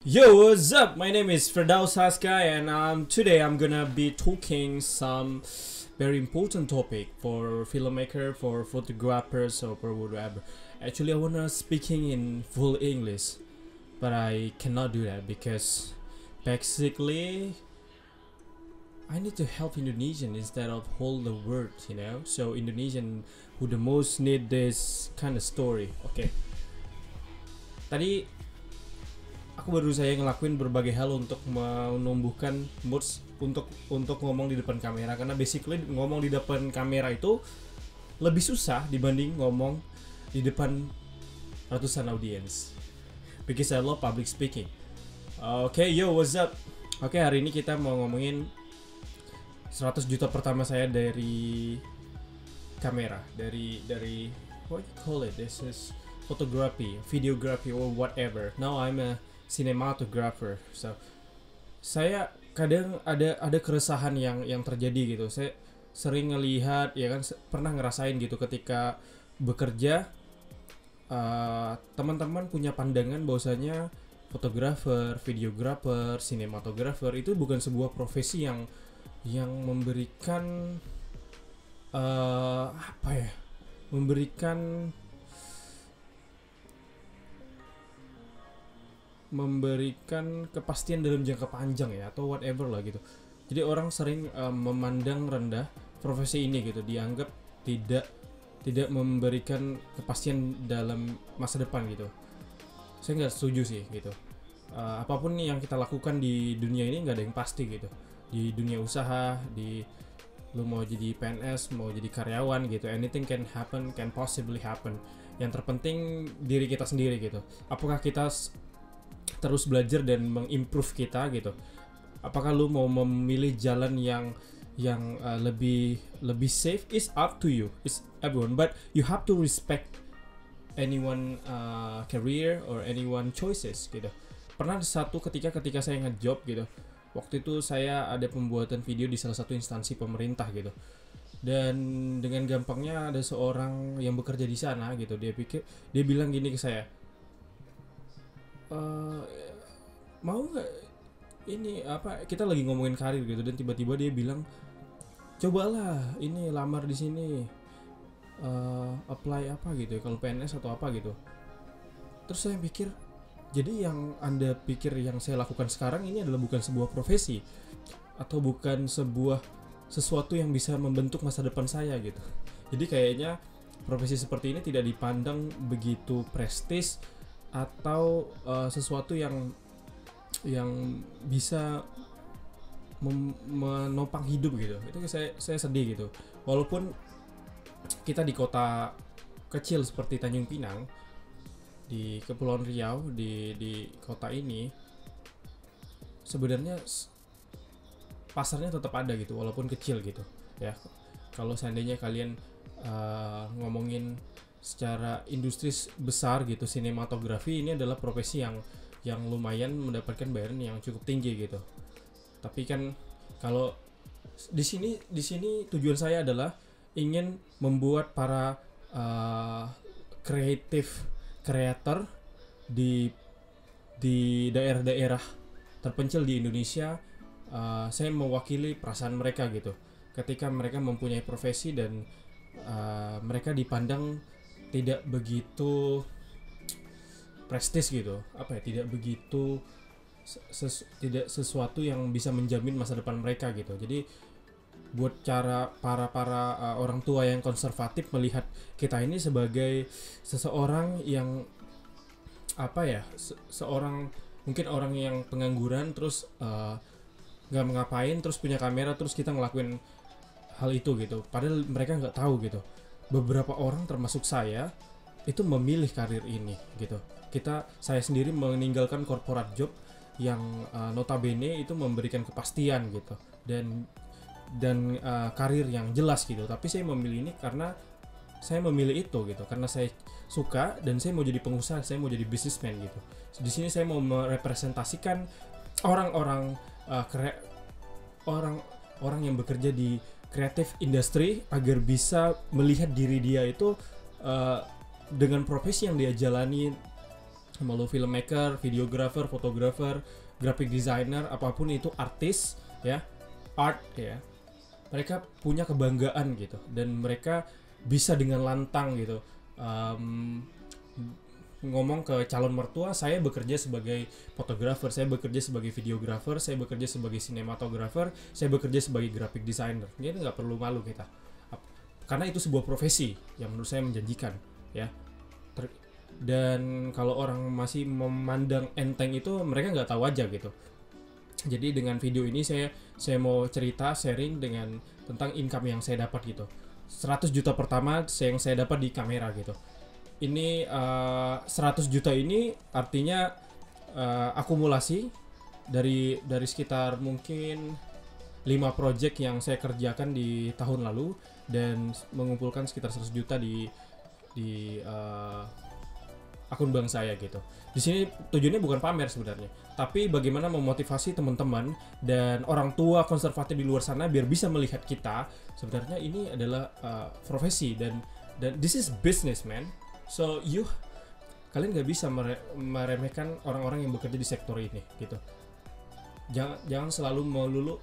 Yo, what's up? My name is Firdaus Haskai, and today I'm gonna be talking some very important topic for filmmaker, for photographers, or for whatever. Actually, I wanna speaking in full English, but I cannot do that because basically I need to help Indonesian instead of whole the world, you know. So Indonesian who the most need this kind of story. Okay. Tadi aku baru saya ngelakuin berbagai hal untuk menumbuhkan moods untuk ngomong di depan kamera, karena basically ngomong di depan kamera itu lebih susah dibanding ngomong di depan ratusan audiens, because I love public speaking. Oke, yo, what's up? Oke, hari ini kita mau ngomongin 100 juta pertama saya dari kamera, dari what you call it, this is photography, videography, or whatever. Now I'm a cinematographer. So saya kadang ada keresahan yang terjadi gitu. Saya sering ngelihat, ya kan, pernah ngerasain gitu ketika bekerja, teman-teman punya pandangan bahwasanya fotografer, videografer, sinematografer itu bukan sebuah profesi yang memberikan apa ya, memberikan kepastian dalam jangka panjang ya, atau whatever lah gitu. Jadi orang sering memandang rendah profesi ini gitu, dianggap tidak memberikan kepastian dalam masa depan gitu. Saya nggak setuju sih gitu. Apapun yang kita lakukan di dunia ini nggak ada yang pasti gitu. Di dunia usaha, lu mau jadi PNS, mau jadi karyawan gitu, anything can happen, can possibly happen. Yang terpenting diri kita sendiri gitu. Apakah kita terus belajar dan mengimprove kita gitu? Apakah lu mau memilih jalan yang lebih safe? Is up to you, it's everyone, but you have to respect anyone career or anyone choices gitu. Pernah satu ketika saya ngejob gitu, waktu itu saya ada pembuatan video di salah satu instansi pemerintah gitu, dan dengan gampangnya ada seorang yang bekerja di sana gitu, dia bilang gini ke saya, mau nggak ini apa, kita lagi ngomongin karir gitu, dan tiba-tiba dia bilang, cobalah ini lamar di sini, apply apa gitu, kalau PNS atau apa gitu. Terus saya pikir, jadi yang Anda pikir yang saya lakukan sekarang ini adalah bukan sebuah profesi, atau bukan sesuatu yang bisa membentuk masa depan saya gitu. Jadi kayaknya profesi seperti ini tidak dipandang begitu prestis, atau sesuatu yang bisa menopang hidup gitu. Itu saya sedih gitu. Walaupun kita di kota kecil seperti Tanjung Pinang, di Kepulauan Riau, di kota ini, sebenarnya pasarnya tetap ada gitu, walaupun kecil gitu ya. Kalau seandainya kalian ngomongin secara industri besar gitu, sinematografi ini adalah profesi yang lumayan mendapatkan bayaran yang cukup tinggi gitu. Tapi kan kalau di sini tujuan saya adalah ingin membuat para creator di daerah-daerah terpencil di Indonesia. Saya mewakili perasaan mereka gitu, ketika mereka mempunyai profesi dan mereka dipandang tidak begitu prestis gitu, apa ya, tidak begitu tidak sesuatu yang bisa menjamin masa depan mereka gitu. Jadi buat para orang tua yang konservatif melihat kita ini sebagai seseorang yang apa ya, seorang mungkin orang yang pengangguran, terus nggak ngapain, terus punya kamera, terus kita ngelakuin hal itu gitu. Padahal mereka nggak tahu gitu, beberapa orang termasuk saya itu memilih karir ini gitu. Saya sendiri meninggalkan corporate job yang notabene itu memberikan kepastian gitu, dan karir yang jelas gitu. Tapi saya memilih ini karena saya memilih itu gitu, karena saya suka dan saya mau jadi pengusaha, saya mau jadi businessman gitu. Di sini saya mau merepresentasikan orang-orang orang yang bekerja di creative industry agar bisa melihat diri dia itu dengan profesi yang dia jalani mau lo filmmaker, videographer, fotografer, graphic designer, apapun itu, artis ya, art ya, mereka punya kebanggaan gitu, dan mereka bisa dengan lantang gitu ngomong ke calon mertua, saya bekerja sebagai fotografer, saya bekerja sebagai videografer, saya bekerja sebagai sinematografer, saya bekerja sebagai graphic designer. Jadi nggak perlu malu kita, karena itu sebuah profesi yang menurut saya menjanjikan ya. Dan kalau orang masih memandang enteng itu, mereka nggak tahu aja gitu. Jadi dengan video ini saya mau cerita, sharing dengan tentang income yang saya dapat gitu. 100 juta pertama yang saya dapat di kamera gitu. Ini 100 juta ini artinya akumulasi dari sekitar mungkin 5 project yang saya kerjakan di tahun lalu, dan mengumpulkan sekitar 100 juta di akun bank saya gitu. Di sini tujuannya bukan pamer sebenarnya, tapi bagaimana memotivasi teman-teman dan orang tua konservatif di luar sana biar bisa melihat kita sebenarnya ini adalah profesi, dan this is business, man. So kalian nggak bisa meremehkan orang-orang yang bekerja di sektor ini gitu. Jangan selalu melulu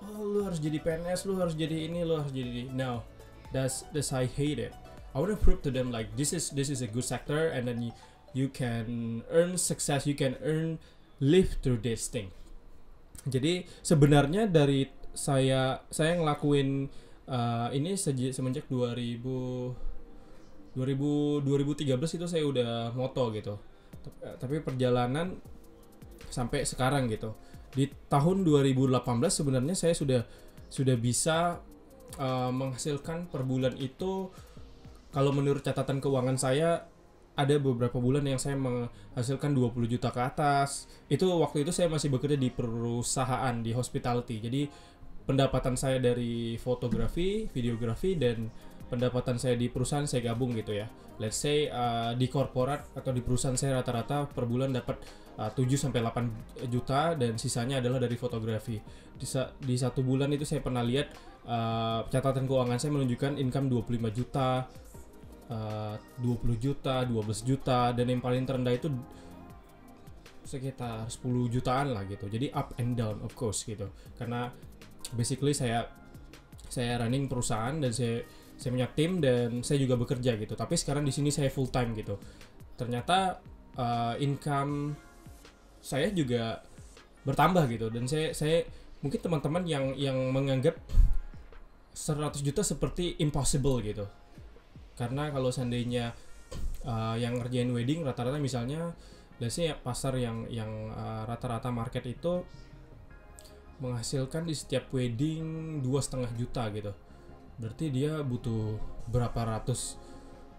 lu harus jadi PNS, lu harus jadi ini, lu harus jadi no. That's I hate it. I want to prove to them like this is a good sector, and then you can earn success, you can live through this thing. Jadi sebenarnya dari saya ngelakuin ini semenjak 2013 itu saya udah moto gitu. Tapi perjalanan sampai sekarang gitu. Di tahun 2018 sebenarnya saya sudah bisa menghasilkan per bulan itu, kalau menurut catatan keuangan saya, ada beberapa bulan yang saya menghasilkan 20 juta ke atas. Itu waktu itu saya masih bekerja di perusahaan di hospitality. Jadi pendapatan saya dari fotografi, videografi, dan pendapatan saya di perusahaan saya gabung gitu ya. Let's say di korporat atau di perusahaan saya rata-rata per bulan dapat 7 sampai 8 juta, dan sisanya adalah dari fotografi. Di satu bulan itu saya pernah lihat catatan keuangan saya menunjukkan income 25 juta, 20 juta, 12 juta, dan yang paling terendah itu sekitar 10 jutaan lah gitu. Jadi up and down of course gitu. Karena basically saya running perusahaan, dan saya punya tim, dan saya juga bekerja gitu. Tapi sekarang di sini saya full time gitu. Ternyata income saya juga bertambah gitu, dan saya mungkin teman-teman yang menganggap 100 juta seperti impossible gitu. Karena kalau seandainya yang ngerjain wedding rata-rata misalnya, biasanya pasar yang rata-rata market itu menghasilkan di setiap wedding 2,5 juta gitu. Berarti dia butuh berapa ratus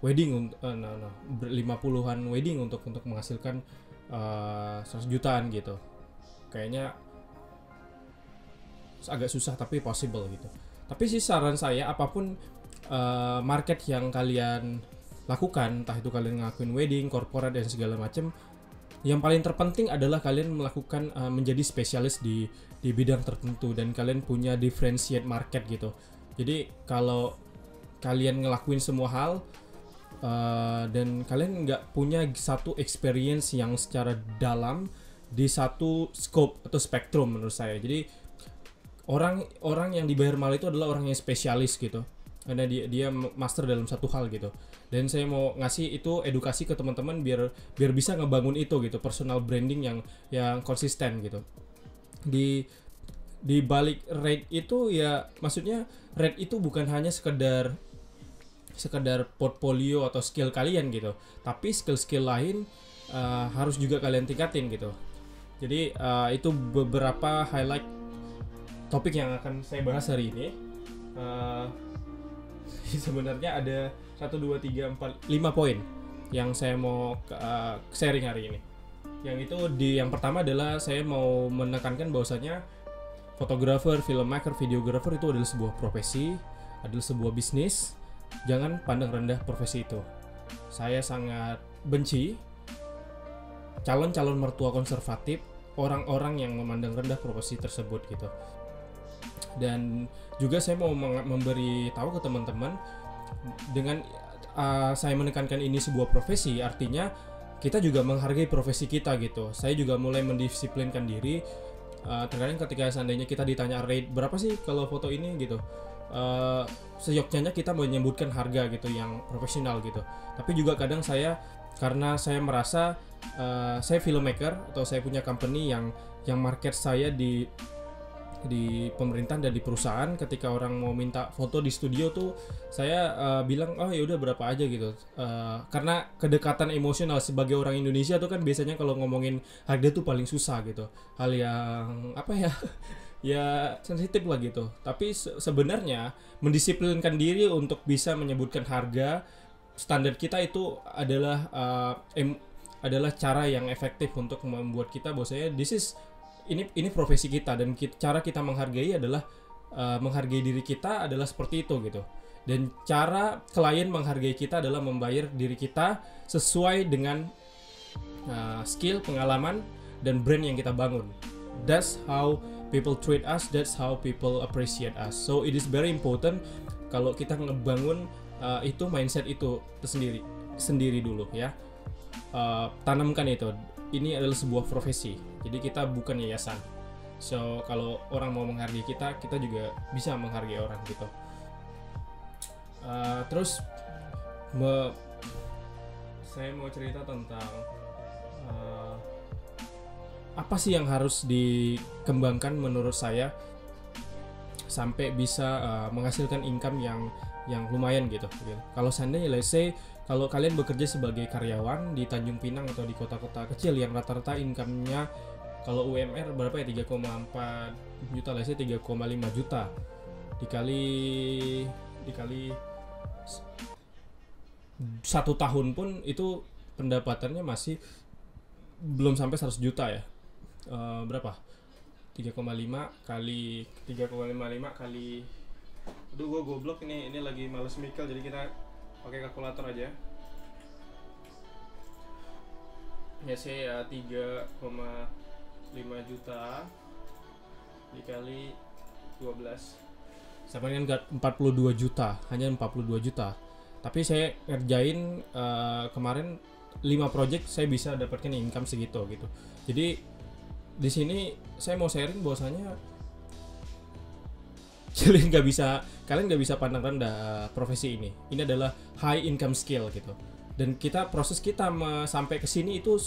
wedding, 50-an wedding untuk menghasilkan 100 jutaan gitu. Kayaknya agak susah tapi possible gitu. Tapi sih saran saya, apapun market yang kalian lakukan, entah itu kalian ngelakuin wedding, corporate, dan segala macam, yang paling terpenting adalah kalian melakukan menjadi spesialis di bidang tertentu, dan kalian punya differentiate market gitu. Jadi kalau kalian ngelakuin semua hal dan kalian nggak punya satu experience yang secara dalam di satu scope atau spektrum menurut saya. Jadi orang yang dibayar mahal itu adalah orang yang spesialis gitu, karena dia master dalam satu hal gitu. Dan saya mau ngasih itu edukasi ke teman-teman biar bisa ngebangun itu gitu, personal branding yang konsisten gitu. Di balik rate itu ya, maksudnya rate itu bukan hanya sekedar portfolio atau skill kalian gitu, tapi skill lain harus juga kalian tingkatin gitu. Jadi itu beberapa highlight topik yang akan saya bahas hari ini. Sebenarnya ada 1, 2, 3, 4, 5 poin yang saya mau sharing hari ini. Yang itu yang pertama adalah saya mau menekankan bahwasanya fotografer, filmmaker, videografer itu adalah sebuah profesi, adalah sebuah bisnis. Jangan pandang rendah profesi itu. Saya sangat benci calon-calon mertua konservatif, orang-orang yang memandang rendah profesi tersebut gitu. Dan juga saya mau memberi tahu ke teman-teman, dengan saya menekankan ini sebuah profesi, artinya kita juga menghargai profesi kita gitu. Saya juga mulai mendisiplinkan diri. Terkadang ketika seandainya kita ditanya rate berapa sih kalau foto ini gitu, seyoknya kita menyebutkan harga gitu yang profesional gitu. Tapi juga kadang karena saya merasa saya filmmaker atau saya punya company yang market saya di pemerintahan dan di perusahaan, ketika orang mau minta foto di studio tuh saya bilang oh ya udah berapa aja gitu, karena kedekatan emosional sebagai orang Indonesia tuh kan biasanya kalau ngomongin harga tuh paling susah gitu, hal yang apa ya ya sensitif lah gitu. Tapi sebenarnya mendisiplinkan diri untuk bisa menyebutkan harga standar kita itu adalah adalah cara yang efektif untuk membuat kita bahwasanya ini profesi kita, dan cara kita menghargai adalah menghargai diri kita adalah seperti itu gitu. Dan cara klien menghargai kita adalah membayar diri kita sesuai dengan skill, pengalaman, dan brand yang kita bangun. That's how people treat us, that's how people appreciate us. So it is very important kalau kita ngebangun itu mindset itu sendiri dulu ya. Tanamkan itu. Ini adalah sebuah profesi, jadi kita bukan yayasan. So kalau orang mau menghargai kita juga bisa menghargai orang gitu. Terus saya mau cerita tentang apa sih yang harus dikembangkan menurut saya sampai bisa menghasilkan income yang lumayan gitu. Kalau seandainya let's say kalau kalian bekerja sebagai karyawan di Tanjung Pinang atau di kota-kota kecil yang rata-rata income-nya kalau UMR berapa ya, 3,4 juta, let's say 3,5 juta dikali 1 tahun pun itu pendapatannya masih belum sampai 100 juta ya. Berapa? 3,5 kali 3,55 kali, aduh gue goblok, ini lagi males mikir, jadi kita pakai kalkulator aja ya. Saya 3,5 juta dikali 12 sama dengan 42 juta, hanya 42 juta. Tapi saya ngerjain kemarin 5 project, saya bisa dapatkan income segitu gitu. Jadi di sini saya mau sharing bahwasanya kalian nggak bisa pandang rendah profesi ini. Ini adalah high income skill gitu. Dan proses kita sampai ke sini itu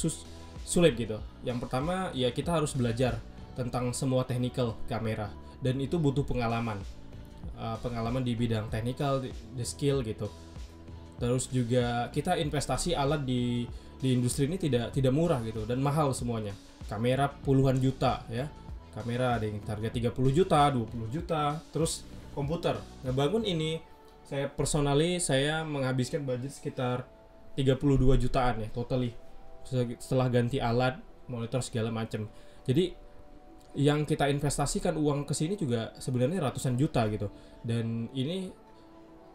sulit gitu. Yang pertama ya kita harus belajar tentang semua technical kamera, dan itu butuh pengalaman di bidang technical, the skill gitu. Terus juga kita investasi alat di industri ini tidak murah gitu, dan mahal semuanya. Kamera puluhan juta ya. Kamera ada yang harga 30 juta, 20 juta, terus komputer. Ngebangun ini saya menghabiskan budget sekitar 32 jutaan ya totally. Setelah ganti alat, monitor segala macam. Jadi yang kita investasikan uang ke sini juga sebenarnya ratusan juta gitu. Dan ini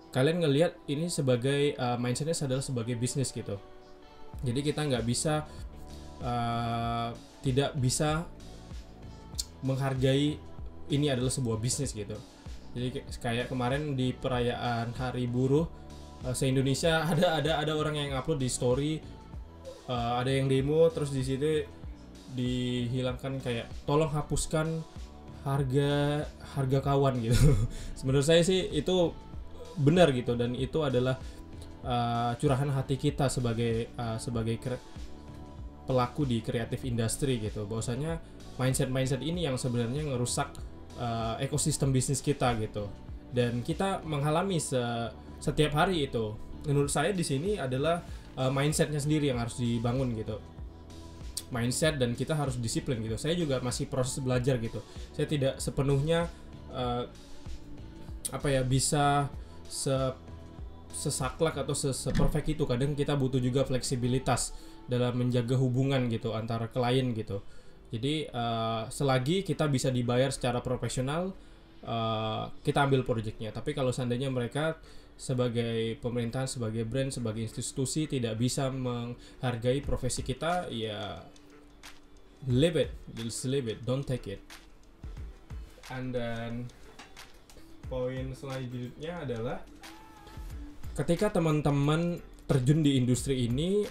kalian ngelihat ini sebagai mindsetnya adalah sebagai bisnis gitu. Jadi kita nggak bisa tidak bisa menghargai ini adalah sebuah bisnis gitu. Jadi kayak kemarin di perayaan Hari Buruh se-Indonesia ada orang yang upload di story, ada yang demo, terus di situ dihilangkan kayak tolong hapuskan harga kawan gitu. Menurut saya sih itu benar gitu, dan itu adalah curahan hati kita sebagai pelaku di kreatif industri gitu. Bahwasanya mindset ini yang sebenarnya ngerusak ekosistem bisnis kita gitu, dan kita mengalami setiap hari itu. Menurut saya di sini adalah mindsetnya sendiri yang harus dibangun gitu, mindset, dan kita harus disiplin gitu. Saya juga masih proses belajar gitu. Saya tidak sepenuhnya bisa sesaklek atau seperfect itu. Kadang kita butuh juga fleksibilitas dalam menjaga hubungan gitu antara klien gitu. Jadi selagi kita bisa dibayar secara profesional, kita ambil proyeknya. Tapi kalau seandainya mereka sebagai pemerintahan, sebagai brand, sebagai institusi tidak bisa menghargai profesi kita, ya leave it, just leave it, don't take it. And then poin selanjutnya adalah ketika teman-teman terjun di industri ini,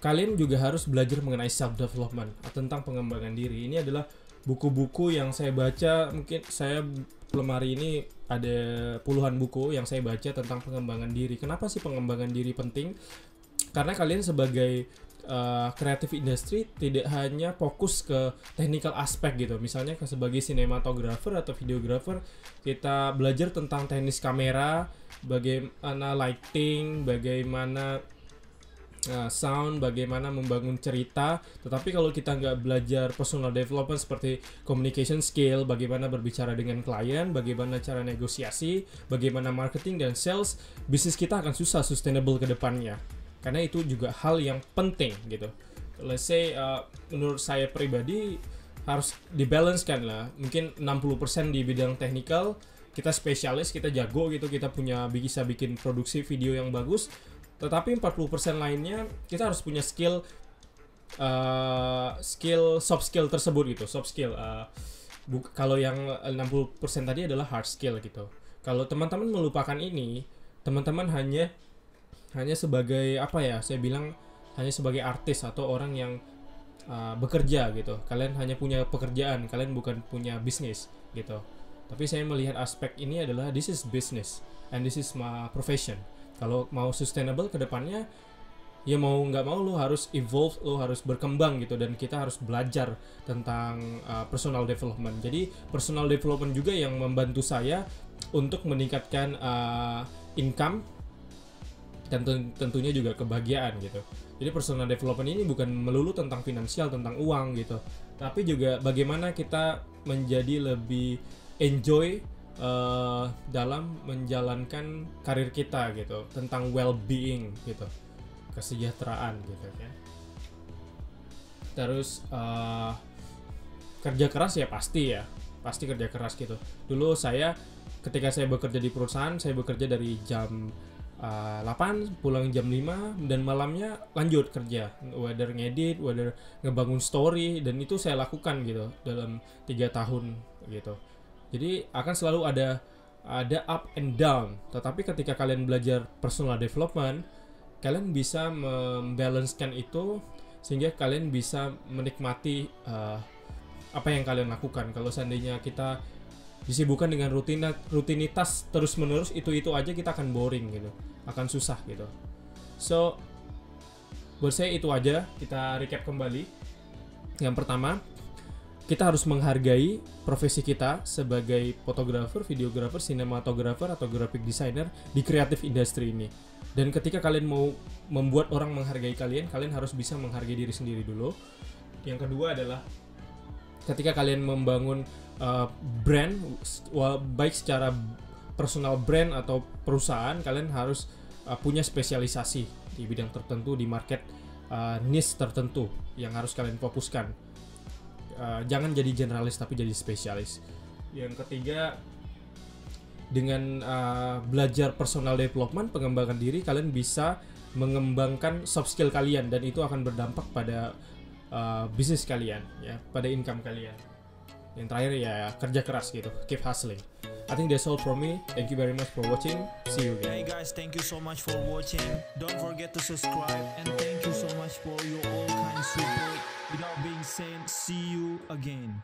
kalian juga harus belajar mengenai self development, tentang pengembangan diri. Ini adalah buku-buku yang saya baca. Mungkin saya lemari ini ada puluhan buku yang saya baca tentang pengembangan diri. Kenapa sih pengembangan diri penting? Karena kalian sebagai creative industry tidak hanya fokus ke technical aspek gitu. Misalnya sebagai sinematografer atau videographer, kita belajar tentang teknis kamera, bagaimana lighting, bagaimana sound, bagaimana membangun cerita. Tetapi kalau kita nggak belajar personal development seperti communication skill, bagaimana berbicara dengan klien, bagaimana cara negosiasi, bagaimana marketing dan sales, bisnis kita akan susah sustainable ke depannya. Karena itu juga hal yang penting gitu. Let's say menurut saya pribadi harus dibalancekan lah. Mungkin 60% di bidang technical, kita spesialis, kita jago gitu, kita bisa bikin produksi video yang bagus. Tetapi 40% lainnya kita harus punya skill soft skill tersebut gitu. Soft skill kalau yang 60% tadi adalah hard skill gitu. Kalau teman-teman melupakan ini, teman-teman hanya sebagai saya bilang hanya sebagai artis atau orang yang bekerja gitu. Kalian hanya punya pekerjaan, kalian bukan punya bisnis gitu. Tapi saya melihat aspek ini adalah this is business and this is my profession. Kalau mau sustainable ke depannya, ya mau nggak mau lo harus evolve, lo harus berkembang gitu, dan kita harus belajar tentang personal development. Jadi personal development juga yang membantu saya untuk meningkatkan income dan tentunya juga kebahagiaan gitu. Jadi personal development ini bukan melulu tentang finansial, tentang uang gitu, tapi juga bagaimana kita menjadi lebih enjoy dalam menjalankan karir kita gitu, tentang well-being gitu, kesejahteraan gitu kan. Terus kerja keras ya pasti kerja keras gitu. Dulu ketika saya bekerja di perusahaan, saya bekerja dari jam 8 pulang jam 5 dan malamnya lanjut kerja, whether ngedit, whether ngebangun story, dan itu saya lakukan gitu dalam 3 tahun gitu. Jadi akan selalu ada up and down. Tetapi ketika kalian belajar personal development, kalian bisa membalancekan itu sehingga kalian bisa menikmati apa yang kalian lakukan. Kalau seandainya kita disibukkan dengan rutinitas terus-menerus itu aja, kita akan boring gitu, akan susah gitu. So buat saya itu aja. Kita recap kembali. Yang pertama, kita harus menghargai profesi kita sebagai fotografer, videografer, sinematografer, atau graphic designer di creative industry ini. Dan ketika kalian mau membuat orang menghargai kalian harus bisa menghargai diri sendiri dulu. Yang kedua adalah ketika kalian membangun brand, baik secara personal brand atau perusahaan, kalian harus punya spesialisasi di bidang tertentu, di market niche tertentu yang harus kalian fokuskan. Jangan jadi generalis tapi jadi spesialis. Yang ketiga, dengan belajar personal development, pengembangan diri, kalian bisa mengembangkan soft skill kalian, dan itu akan berdampak pada bisnis kalian ya, pada income kalian. Yang terakhir ya kerja keras gitu, keep hustling. I think that's all from me. Thank you very much for watching. See you again. Hey guys, thank you so much for watching. Don't forget to subscribe, and thank you so much for your all kind support. Without being said, see you again.